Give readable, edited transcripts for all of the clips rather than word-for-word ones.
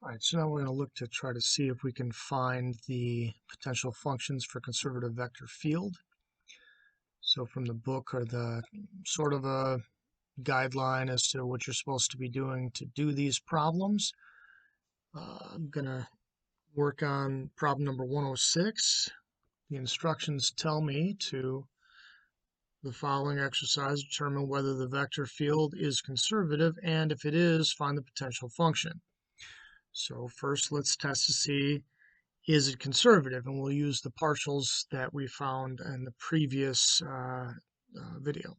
All right, so now we're going to look to try to see if we can find the potential functions for conservative vector field. So from the book or the sort of a guideline as to what you're supposed to be doing to do these problems. I'm going to work on problem number 106. The instructions tell me to the following exercise, determine whether the vector field is conservative, and if it is, find the potential function. So first let's test to see, is it conservative? And we'll use the partials that we found in the previous video.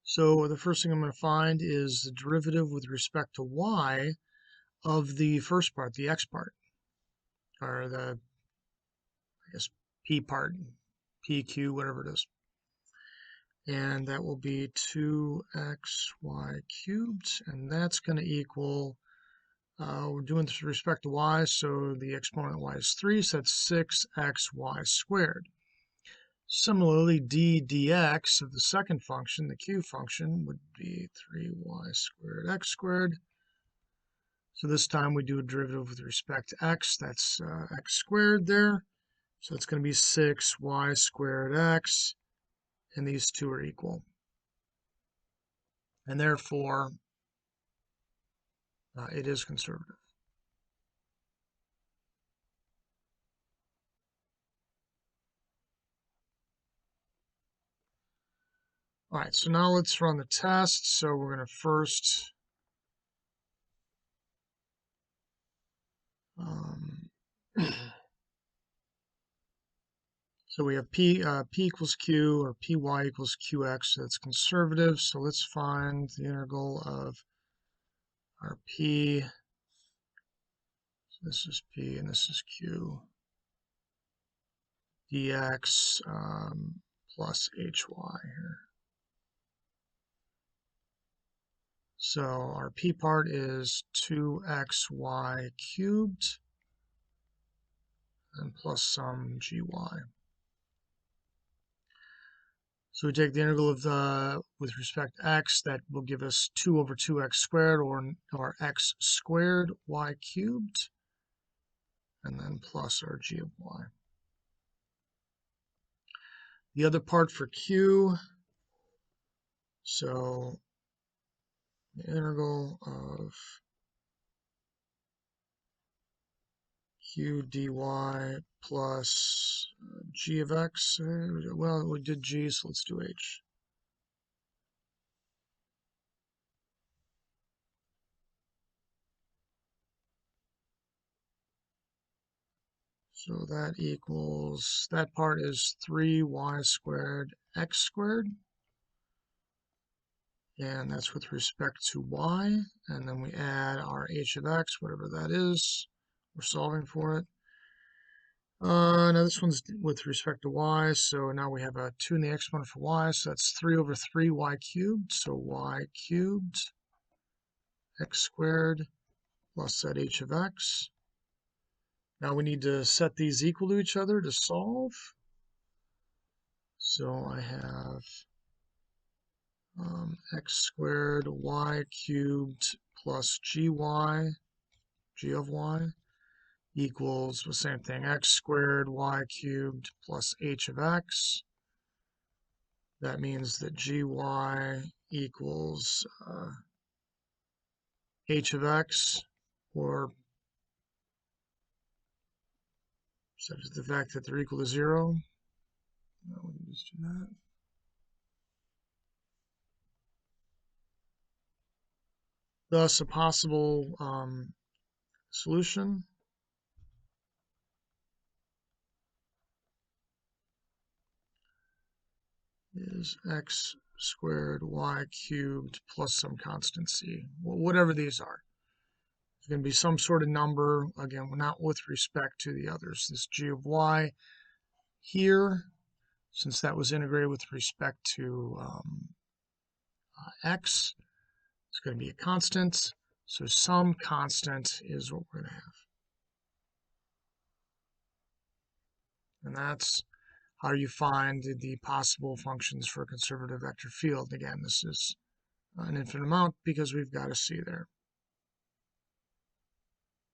So the first thing I'm going to find is the derivative with respect to y of the first part, the x part, or the, I guess, p part, p, q, whatever it is. And that will be 2xy cubed, and that's going to equal, we're doing this with respect to y, so the exponent y is 3, so that's 6xy squared. Similarly, d dx of the second function, the q function, would be 3y squared x squared. So this time we do a derivative with respect to x, that's x squared there. So it's going to be 6y squared x, and these two are equal. And therefore, it is conservative. All right, so now let's run the test. So we're going to first so we have p equals q, or py equals qx, so that's conservative. So let's find the integral of our p. So this is p and this is q dx plus hy here. So our p part is 2xy cubed and plus some gy. So we take the integral of with respect to x, that will give us 2 over 2x squared, or x squared y cubed, and then plus our g of y. The other part for q, so the integral of q dy plus g of x, well, we did g, so let's do h. So that equals, that part is 3y squared x squared. And that's with respect to y. And then we add our h of x, whatever that is. We're solving for it. Now this one's with respect to y. So now we have a 2 in the exponent for y. So that's 3 over 3y cubed. So y cubed x squared plus that h of x. Now we need to set these equal to each other to solve. So I have x squared y cubed plus gy, g of y, equals the same thing, x squared y cubed plus h of x. That means that gy equals h of x, or subject to the fact that they're equal to 0. No, we can just do that. Thus, a possible solution is x squared y cubed plus some constant c, whatever these are. There's going to be some sort of number, again, not with respect to the others. This g of y here, since that was integrated with respect to x, it's going to be a constant. So some constant is what we're going to have. And that's how do you find the possible functions for a conservative vector field? Again, this is an infinite amount because we've got a c there.